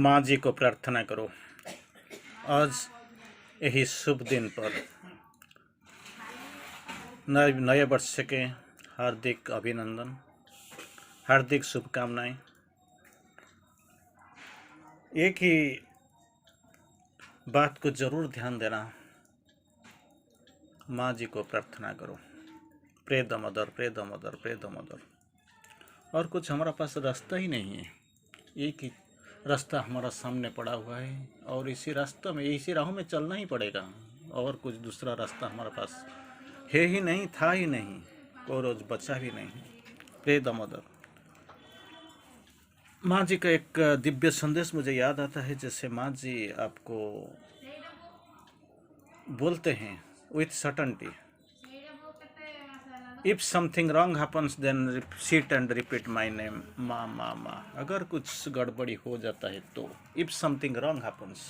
माँ जी को प्रार्थना करो। आज यही शुभ दिन पर नए वर्ष के हार्दिक अभिनंदन, हार्दिक शुभकामनाएं। एक ही बात को जरूर ध्यान देना, माँ जी को प्रार्थना करो। Pray the mother, pray the mother, pray the mother. और कुछ हमारा पास रास्ता ही नहीं है, एक ही रास्ता हमारा सामने पड़ा हुआ है और इसी रास्ते में, इसी राहों में चलना ही पड़ेगा। और कुछ दूसरा रास्ता हमारे पास है ही नहीं, था ही नहीं, कोई रोज बचा भी नहीं। Pray the mother. माँ जी का एक दिव्य संदेश मुझे याद आता है, जैसे माँ जी आपको बोलते हैं with certainty, if something wrong happens then sit and repeat my name, माँ माँ माँ। अगर कुछ गड़बड़ी हो जाता है तो, इफ समथिंग रॉन्ग हैपन्स,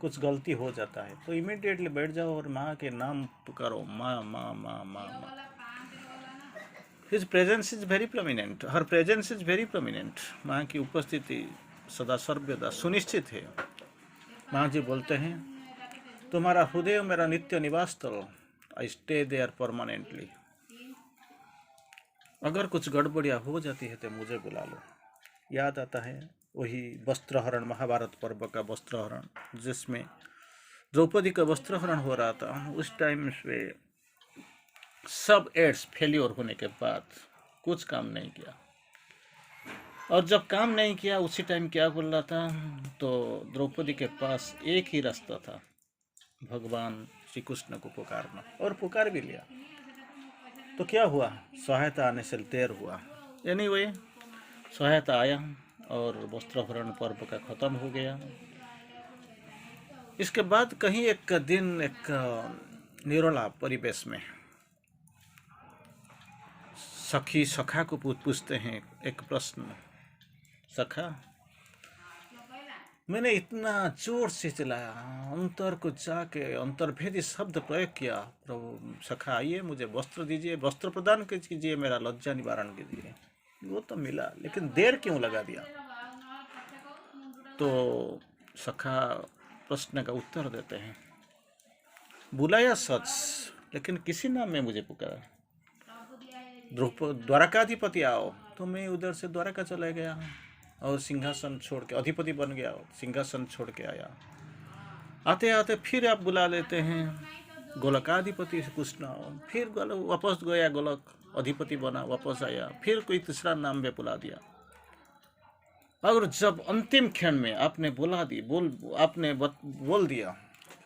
कुछ गलती हो जाता है तो इमीडिएटली बैठ जाओ और माँ के नाम पुकारो, माँ माँ माँ माँ माँ। His presence is very prominent, her presence is very prominent. माँ की उपस्थिति सदा सर्वदा सुनिश्चित है। माँ जी बोलते हैं, तुम्हारा हृदय मेरा नित्य निवास स्थल, आई स्टे देयर परमानेंटली। अगर कुछ गड़बड़ियाँ हो जाती है तो मुझे बुला लो। याद आता है वही वस्त्रहरण, महाभारत पर्व का वस्त्रहरण, जिसमें द्रौपदी का वस्त्रहरण हो रहा था। उस टाइम पे सब एड्स फेल्योर होने के बाद कुछ काम नहीं किया, और जब काम नहीं किया उसी टाइम क्या बोल रहा था, तो द्रौपदी के पास एक ही रास्ता था, भगवान श्री कृष्ण को पुकारना, और पुकार भी लिया। तो क्या हुआ, सहायता आने से देर हुआ। एनीवे, सहायता आया और वस्त्रहरण पर्व का खत्म हो गया। इसके बाद कहीं एक दिन एक निरोला परिवेश में सखी सखा को पूछते हैं एक प्रश्न, सखा मैंने इतना जोर से चिल्लाया, अंतर को जाके अंतर्भेदी शब्द प्रयोग किया, प्रभु सखा आइए, मुझे वस्त्र दीजिए, वस्त्र प्रदान कीजिए, मेरा लज्जा निवारण कीजिए। वो तो मिला, लेकिन देर क्यों लगा दिया। तो सखा प्रश्न का उत्तर देते हैं, बुलाया सच, लेकिन किसी नाम में मुझे पुकारा, द्वारकाधिपति आओ। तो मैं उधर से द्वारका चला गया और सिंहासन छोड़ के अधिपति बन गया, सिंहासन छोड़ के आया। आते आते फिर आप बुला लेते हैं, गोलकाधिपति से कुछ ना हो, फिर वापस गया, गोलक अधिपति बना, वापस आया, फिर कोई तीसरा नाम पे बुला दिया। और जब अंतिम क्षण में आपने बुला दी, आपने बोल दिया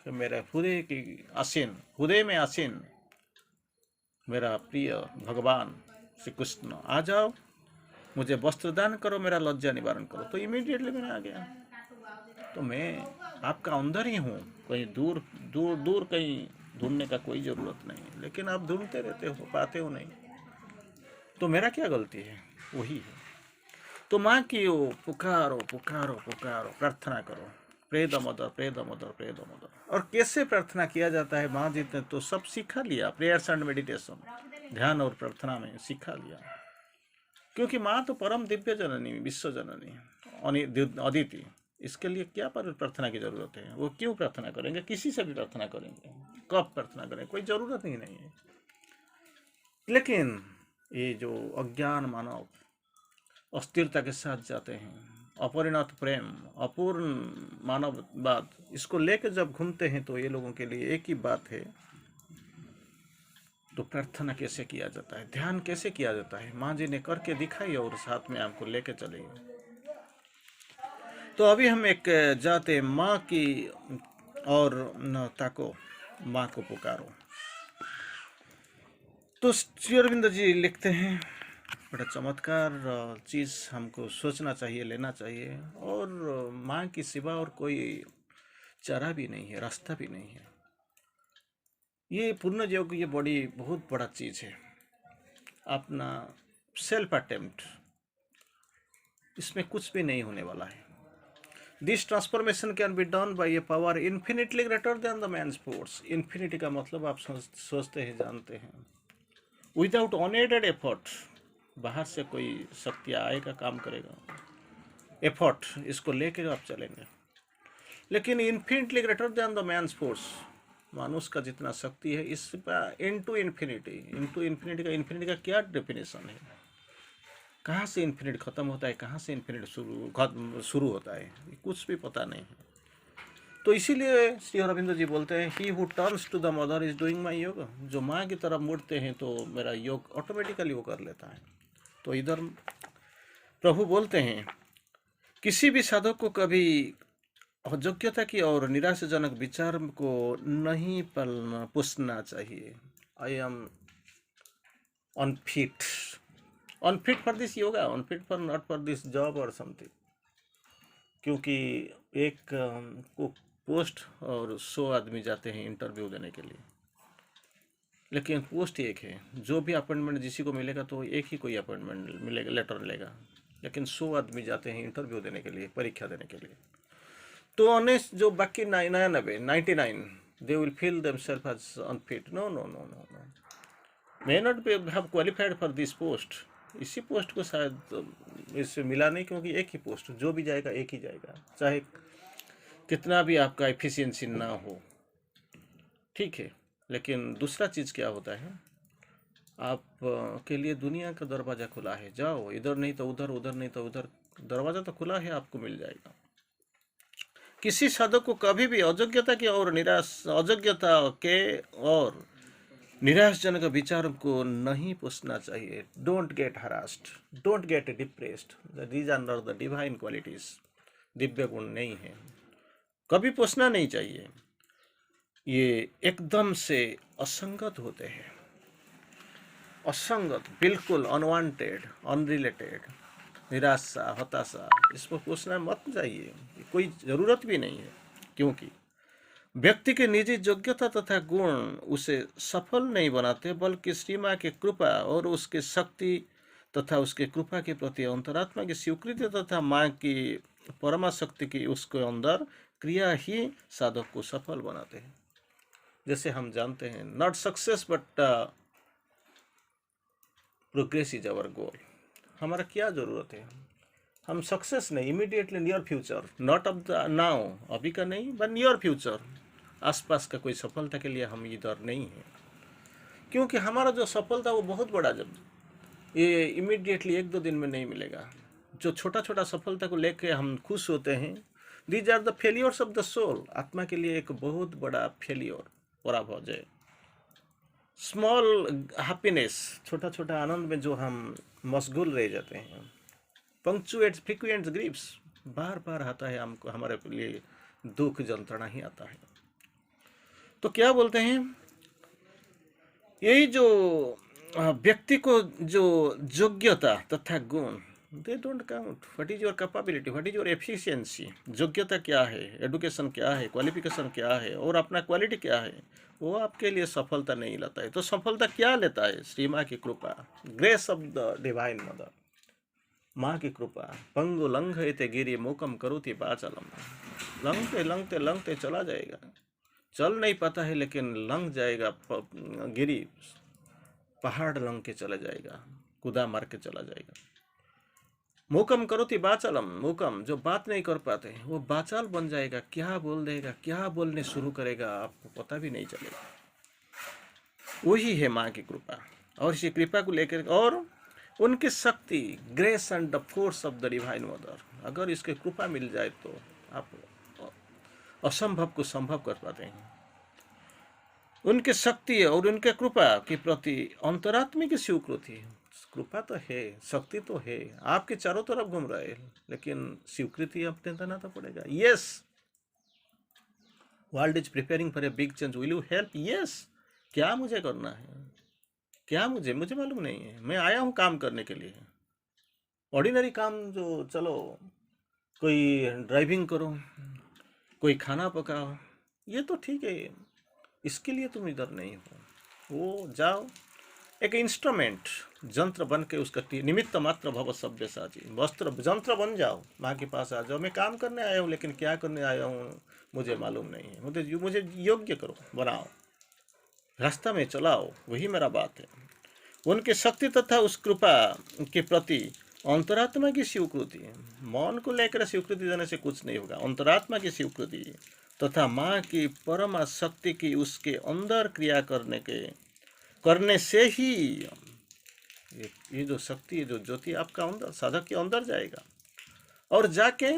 कि मेरे हृदय की आसीन, हृदय में आसीन मेरा प्रिय भगवान श्री कृष्ण, आ जाओ, मुझे वस्त्र दान करो, मेरा लज्जा निवारण करो। तो इमीडिएटली मैंने आ गया। तो मैं आपका अंदर ही हूँ, कहीं दूर दूर दूर कहीं ढूंढने का कोई ज़रूरत नहीं, लेकिन आप ढूंढते रहते हो, पाते हो नहीं। तो मेरा क्या गलती है, वही है। तो माँ की वो पुकारो पुकारो पुकारो, प्रार्थना करो, pray the mother, pray the mother, pray the mother. और कैसे प्रार्थना किया जाता है, माँ जी ने तो सब सिखा लिया, प्रेयर्स एंड मेडिटेशन, ध्यान और प्रार्थना में सिखा लिया। क्योंकि माँ तो परम दिव्य जननी, विश्व जननी, अदिति, इसके लिए क्या पर प्रार्थना की जरूरत है। वो क्यों प्रार्थना करेंगे, किसी से भी प्रार्थना करेंगे, कब प्रार्थना करें, कोई जरूरत ही नहीं है। लेकिन ये जो अज्ञान मानव अस्थिरता के साथ जाते हैं, अपरिणत प्रेम, अपूर्ण मानववाद, इसको लेकर जब घूमते हैं, तो ये लोगों के लिए एक ही बात है, तो प्रार्थना कैसे किया जाता है, ध्यान कैसे किया जाता है, माँ जी ने करके दिखाई और साथ में आपको लेके चले। तो अभी हम एक जाते माँ की और न ताको, माँ को पुकारो। तो श्री अरविंद जी लिखते हैं, बड़ा चमत्कार चीज़ हमको सोचना चाहिए, लेना चाहिए। और माँ की सिवा और कोई चारा भी नहीं है, रास्ता भी नहीं है। ये पूर्ण योग, ये बहुत बड़ा चीज़ है। अपना सेल्फ अटेम्प्ट, इसमें कुछ भी नहीं होने वाला है। This transformation can be done by a power infinitely greater than the man's force. Infinity का मतलब आप सोचते हैं, जानते हैं, विदाउट अनएडेड एफर्ट। बाहर से कोई शक्ति आएगा, काम करेगा, एफर्ट, इसको लेकर आप चलेंगे। लेकिन infinitely greater than the man's force, मानुष का जितना शक्ति है इस इनटू इन्फिनिटी। का इन्फिनिटी का क्या डेफिनेशन है? कहाँ से इन्फिनिट खत्म होता है, कहाँ से इन्फिनिट शुरू होता है, कुछ भी पता नहीं है। तो इसीलिए श्री अरविंद जी बोलते हैं, he who turns to the mother is doing my yoga. जो माँ की तरफ मुड़ते हैं तो मेरा योग ऑटोमेटिकली वो कर लेता है। तो इधर प्रभु बोलते हैं, किसी भी साधक को कभी अयोग्यता की और निराशाजनक विचार को नहीं पूछना चाहिए। I am unfit for this yoga, unfit for not for this job और समथिंग। क्योंकि एक को पोस्ट और 100 आदमी जाते हैं इंटरव्यू देने के लिए, लेकिन पोस्ट एक है। जो भी अपॉइंटमेंट जिसी को मिलेगा तो एक ही कोई अपॉइंटमेंट मिलेगा, लेटर मिलेगा। लेकिन 100 आदमी जाते हैं इंटरव्यू देने के लिए, परीक्षा देने के लिए। तो ऑनेस्ट जो बाकी 99 they will feel themselves as unfit. No no no no no, may not be have qualified for this post. इसी पोस्ट को शायद इससे मिला नहीं, क्योंकि एक ही पोस्ट, जो भी जाएगा एक ही जाएगा, चाहे कितना भी आपका एफिशिएंसी ना हो, ठीक है। लेकिन दूसरा चीज़ क्या होता है, आप के लिए दुनिया का दरवाज़ा खुला है, जाओ, इधर नहीं तो उधर, उधर नहीं तो उधर, दरवाज़ा तो खुला है, आपको मिल जाएगा। किसी साधक को कभी भी अयोग्यता के और निराशजनक विचार को नहीं पूछना चाहिए। Don't get harassed, don't get depressed, these are not the divine qualities. दिव्य गुण नहीं है, कभी पूछना नहीं चाहिए। ये एकदम से असंगत होते हैं, असंगत, बिल्कुल अनवांटेड, अनरिलेटेड, निराशा, हताशा, इसको पूछना मत चाहिए, कोई ज़रूरत भी नहीं है। क्योंकि व्यक्ति की निजी योग्यता तथा गुण उसे सफल नहीं बनाते, बल्कि श्री माँ की कृपा और उसके शक्ति तथा उसके कृपा के प्रति अंतरात्मा की स्वीकृति तथा माँ की परमा शक्ति की उसके अंदर क्रिया ही साधक को सफल बनाते हैं। जैसे हम जानते हैं, not success but progress is our goal. हमारा क्या जरूरत है, हम सक्सेस नहीं, immediately near future, not of the now, अभी का नहीं, बट नियर फ्यूचर, आसपास का कोई सफलता के लिए हम इधर नहीं है। क्योंकि हमारा जो सफलता वो बहुत बड़ा, जब ये इमीडिएटली 1-2 दिन में नहीं मिलेगा। जो छोटा छोटा सफलता को लेके हम खुश होते हैं, these are the failures of the soul. आत्मा के लिए एक बहुत बड़ा फेलियर पराभव है। स्मॉल हैप्पीनेस, छोटा छोटा आनंद में जो हम मशगूल रह जाते हैं, पंक्चुएट फ्रीक्वेंट ग्रीव्स, बार बार आता है हमको, हमारे लिए दुख यंत्रणा ही आता है। तो क्या बोलते हैं, यही जो व्यक्ति को जो योग्यता तथा गुण, they don't count. What is your capability, what is your efficiency. योग्यता क्या है, एडुकेशन क्या है, क्वालिफिकेशन क्या है, और अपना क्वालिटी क्या है, वो आपके लिए सफलता नहीं लाता है। तो सफलता क्या लेता है, श्री माँ की कृपा, grace of the divine mother, माँ की कृपा। पंगु लंघयते गिरि मोकम करोति वाचालम, लंघते लंघते लंघते चला जाएगा, चल नहीं पाता है लेकिन लंघ जाएगा, गिरी पहाड़ लंघ के चला जाएगा, कुदा मार के चला जाएगा। मोकम करोति वाचालम, मोकम जो बात नहीं कर पाते वो बाचाल बन जाएगा, क्या बोल देगा, क्या बोलने शुरू करेगा, आपको पता भी नहीं चलेगा। वही है माँ की कृपा। और इसी कृपा को लेकर और उनकी शक्ति, grace and the force of the divine mother, अगर इसकी कृपा मिल जाए तो आप असंभव को संभव कर पाते हैं। उनकी शक्ति और उनके कृपा के प्रति अंतरात्मिक स्वीकृति, कृपा तो है, शक्ति तो है, आपके चारों तरफ घूम रहा है, लेकिन स्वीकृति आपने देना तो पड़ेगा। Yes, world is preparing for a big change, will you help? Yes. क्या मुझे करना है, क्या मुझे मालूम नहीं है। मैं आया हूँ काम करने के लिए, ऑर्डिनरी काम, जो चलो कोई ड्राइविंग करो, कोई खाना पकाओ, ये तो ठीक है, इसके लिए तुम इधर नहीं हो। वो जाओ, एक इंस्ट्रूमेंट, जंत्र बन के उसका निमित्त मात्र भव सभ्य साची, वस्त्र जंत्र बन जाओ, माँ के पास आ जाओ। मैं काम करने आया हूँ, लेकिन क्या करने आया हूँ मुझे मालूम नहीं है, मुझे योग्य करो, बनाओ, रास्ता में चलाओ, वही मेरा बात है। उनकी शक्ति तथा उस कृपा के प्रति अंतरात्मा की स्वीकृति, मन को लेकर स्वीकृति देने से कुछ नहीं होगा। अंतरात्मा की स्वीकृति तथा माँ की परम शक्ति की उसके अंदर क्रिया करने से ही ये जो शक्ति है, जो ज्योति आपका अंदर, साधक के अंदर जाएगा और जाके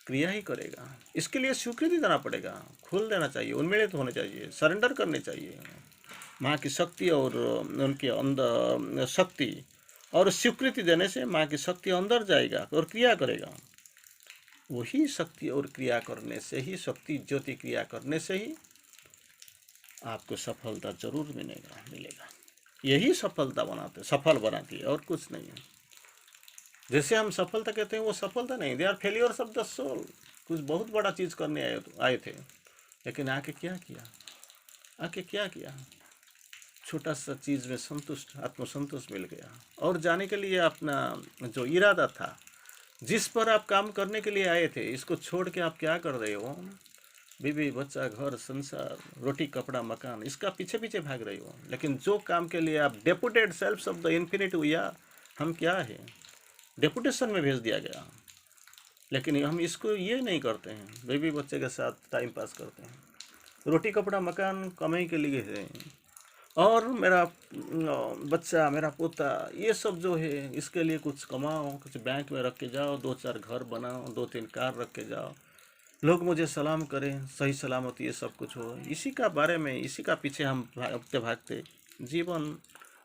क्रिया ही करेगा। इसके लिए स्वीकृति देना पड़ेगा, खोल देना चाहिए, उन्मेलित होने चाहिए, सरेंडर करने चाहिए। माँ की शक्ति और उनके अंदर शक्ति और स्वीकृति देने से माँ की शक्ति अंदर जाएगा और क्रिया करेगा। वही शक्ति और क्रिया करने से ही, शक्ति ज्योति क्रिया करने से ही आपको सफलता जरूर मिलेगा। यही सफलता सफल बनाती है, और कुछ नहीं है। जैसे हम सफलता कहते हैं, वो सफलता नहीं, they are failures of the soul. कुछ बहुत बड़ा चीज करने आए थे, लेकिन आके क्या किया? छोटा सा चीज में संतुष्ट, आत्मसंतोष मिल गया। और जाने के लिए अपना जो इरादा था, जिस पर आप काम करने के लिए आए थे, इसको छोड़ के आप क्या कर रहे हो? बीवी बच्चा, घर संसार, रोटी कपड़ा मकान, इसका पीछे पीछे भाग रहे हो। लेकिन जो काम के लिए आप डेपुटेड सेल्फ ऑफ द इन्फिनिट, या हम क्या है, डेपुटेशन में भेज दिया गया। लेकिन हम इसको ये नहीं करते हैं, बीवी बच्चे के साथ टाइम पास करते हैं। रोटी कपड़ा मकान कमाई के लिए है, और मेरा बच्चा, मेरा पोता, ये सब जो है, इसके लिए कुछ कमाओ, कुछ बैंक में रख के जाओ, 2-4 घर बनाओ, 2-3 कार रख के जाओ, लोग मुझे सलाम करें, सही सलामती ये सब कुछ हो। इसी का बारे में, इसी का पीछे हम भागते भागते जीवन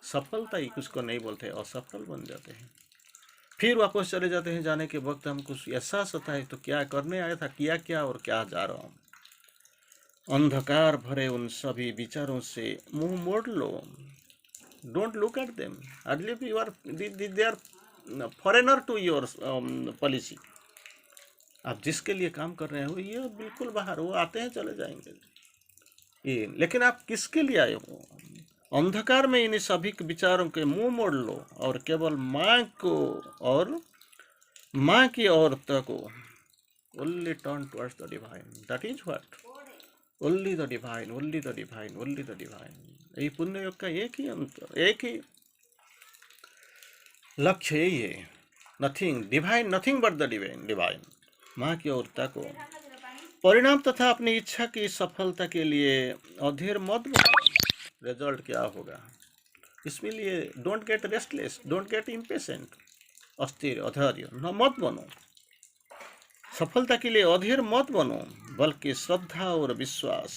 सफलता ही कुछ को नहीं बोलते, असफल बन जाते हैं। फिर वापस चले जाते हैं। जाने के वक्त हम कुछ एहसास होता है, तो क्या करने आया था, किया क्या और क्या जा रहा हूँ। अंधकार भरे उन सभी विचारों से मुंह मोड़ लो। Don't look at them, early you are they are foreigner to your policy. आप जिसके लिए काम कर रहे हो, ये बिल्कुल बाहर, वो आते हैं चले जाएंगे ये, लेकिन आप किसके लिए आए हो? अंधकार में इन सभी विचारों के मुंह मोड़ लो और केवल माँ को और माँ की ओर तको। Only turn towards the divine, that is what, only the divine, only the divine, only the divine. यही पुण्य योग का एक ही अंतर, एक ही लक्ष्य यही है। Nothing divine, nothing but the divine. माँ की ओर तको। परिणाम तथा अपनी इच्छा की सफलता के लिए अधीर मत बनाओ। रिजल्ट क्या होगा इसमें लिए, don't get restless, don't get impatient, अस्थिर अधैर्य न मत बनो। सफलता के लिए अधीर मत बनो, बल्कि श्रद्धा और विश्वास,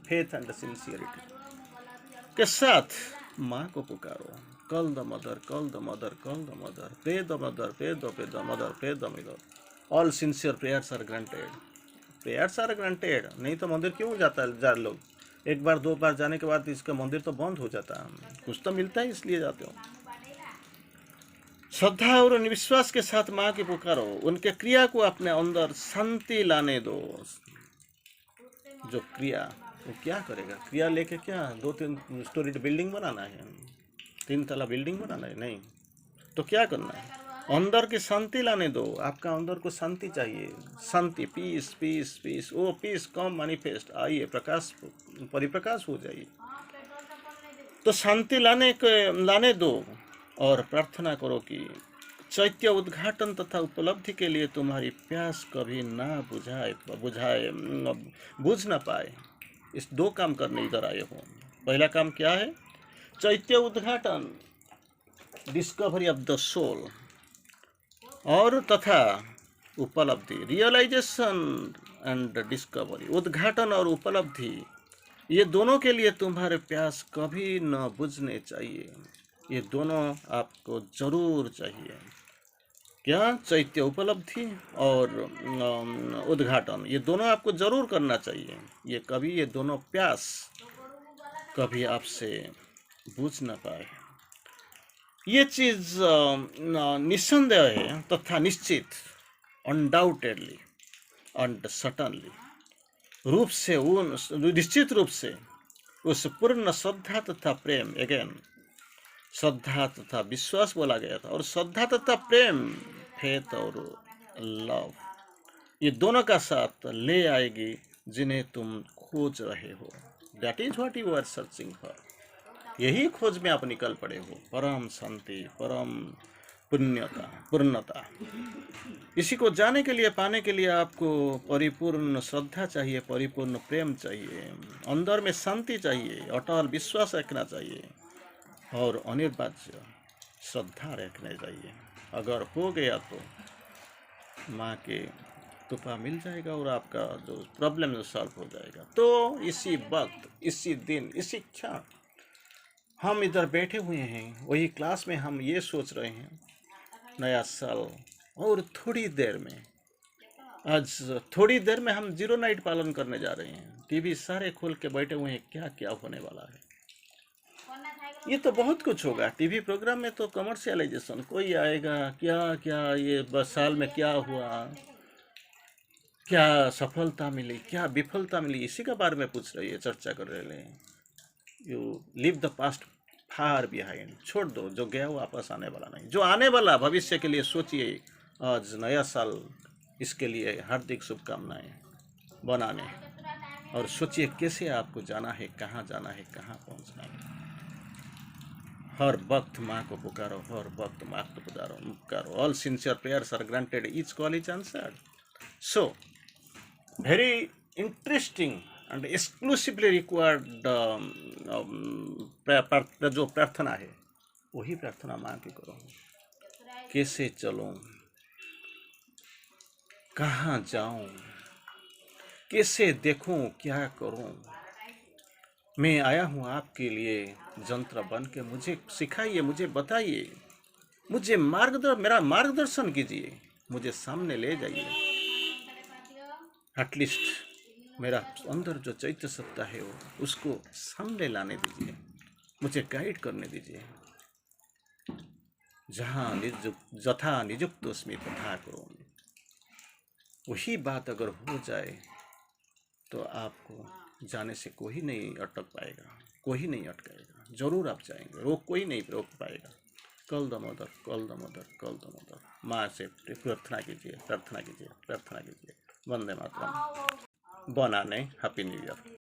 फेथ एंड सिंसियरिटी के साथ माँ को पुकारो। Call the mother, call the mother, call the mother, pray the mother, pray the mother, pray the mother. All sincere prayers are granted, prayers are granted. नहीं तो मंदिर क्यों जा लोग? एक बार 2 बार जाने के बाद इसका मंदिर तो बंद हो जाता है, कुछ तो मिलता है इसलिए जाते हो। श्रद्धा और विश्वास के साथ माँ की पुकारो, उनके क्रिया को अपने अंदर शांति लाने दो। जो क्रिया, वो क्या करेगा? क्रिया लेके क्या 2-3 स्टोरी बिल्डिंग बनाना है, 3 तला बिल्डिंग बनाना है? नहीं, तो क्या करना है? अंदर की शांति लाने दो। आपका अंदर को शांति चाहिए, शांति, peace peace peace. O peace come manifest, आइए प्रकाश, परिप्रकाश हो जाइए। तो शांति लाने दो और प्रार्थना करो कि चैत्य उद्घाटन तथा उपलब्धि के लिए तुम्हारी प्यास कभी ना बुझ ना पाए। इस 2 काम करने इधर आए हो। पहला काम क्या है? चैत्य उद्घाटन, डिस्कवरी ऑफ द सोल, और तथा उपलब्धि, रियलाइजेशन एंड डिस्कवरी। उद्घाटन और उपलब्धि, ये दोनों के लिए तुम्हारे प्यास कभी न बुझने चाहिए। ये दोनों आपको जरूर चाहिए। क्या? चैत्य उपलब्धि और उद्घाटन, ये दोनों आपको जरूर करना चाहिए। ये दोनों प्यास कभी आपसे बुझ ना पाए। ये चीज निस्संदेह है तथा निश्चित, अनडाउटेडली एंड सर्टनली रूप से, निश्चित रूप से उस पूर्ण श्रद्धा तथा प्रेम, अगेन श्रद्धा तथा विश्वास बोला गया था, और श्रद्धा तथा प्रेम, फेथ और लव, ये दोनों का साथ ले आएगी जिन्हें तुम खोज रहे हो। That is what you are searching for. यही खोज में आप निकल पड़े हो। परम शांति, परम पूर्णता। इसी को जाने के लिए, पाने के लिए आपको परिपूर्ण श्रद्धा चाहिए, परिपूर्ण प्रेम चाहिए, अंदर में शांति चाहिए, अटल विश्वास रखना चाहिए और अनिर्वाच्य श्रद्धा रखने चाहिए। अगर हो गया तो माँ के कृपा मिल जाएगा और आपका जो प्रॉब्लम है सॉल्व हो जाएगा। तो इसी वक्त, इसी दिन, इसी क्षण हम इधर बैठे हुए हैं, वही क्लास में हम ये सोच रहे हैं नया साल और थोड़ी देर में, आज थोड़ी देर में हम 0 नाइट पालन करने जा रहे हैं। टीवी सारे खोल के बैठे हुए हैं, क्या क्या होने वाला है। ये तो बहुत कुछ होगा टीवी प्रोग्राम में। तो कमर्शियलाइजेशन कोई आएगा, क्या क्या ये बस साल में क्या हुआ, क्या सफलता मिली, क्या विफलता मिली, इसी के बारे में पूछ रही है, चर्चा कर रहे हैं। You live the past far behind, छोड़ दो, जो गया वो वापस आने वाला नहीं। जो आने वाला भविष्य के लिए सोचिए। आज नया साल, इसके लिए हार्दिक शुभकामनाएं बनाने, और सोचिए कैसे आपको जाना है, कहाँ जाना है, कहाँ पहुँचना है। हर वक्त माँ को पुकारो, हर वक्त माँ को पुकारो। All sincere prayers are granted, each call is answered. So very interesting and exclusively required जो प्रार्थना है, वही प्रार्थना माँ की करो। कैसे चलूं, कहाँ जाऊं, कैसे देखूं, क्या करूं। मैं आया हूँ आपके लिए यंत्र बन के। मुझे सिखाइए, मुझे बताइए, मुझे मेरा मार्गदर्शन कीजिए, मुझे सामने ले जाइए। एटलीस्ट मेरा अंदर जो चैत्य सत्ता है वो, उसको सामने लाने दीजिए, मुझे गाइड करने दीजिए। जहाँ जथा निजुक्त अस्मि तथा करोमि, वही बात अगर हो जाए तो आपको जाने से कोई नहीं अटक पाएगा, कोई नहीं अटकाएगा। जरूर आप जाएंगे, कोई नहीं रोक पाएगा। कल दामोदर, कल दामोदर, कल दामोदर। माँ से प्रार्थना कीजिए, प्रार्थना कीजिए, प्रार्थना कीजिए। वंदे मातरम। बनाने हैप्पी न्यू ईयर।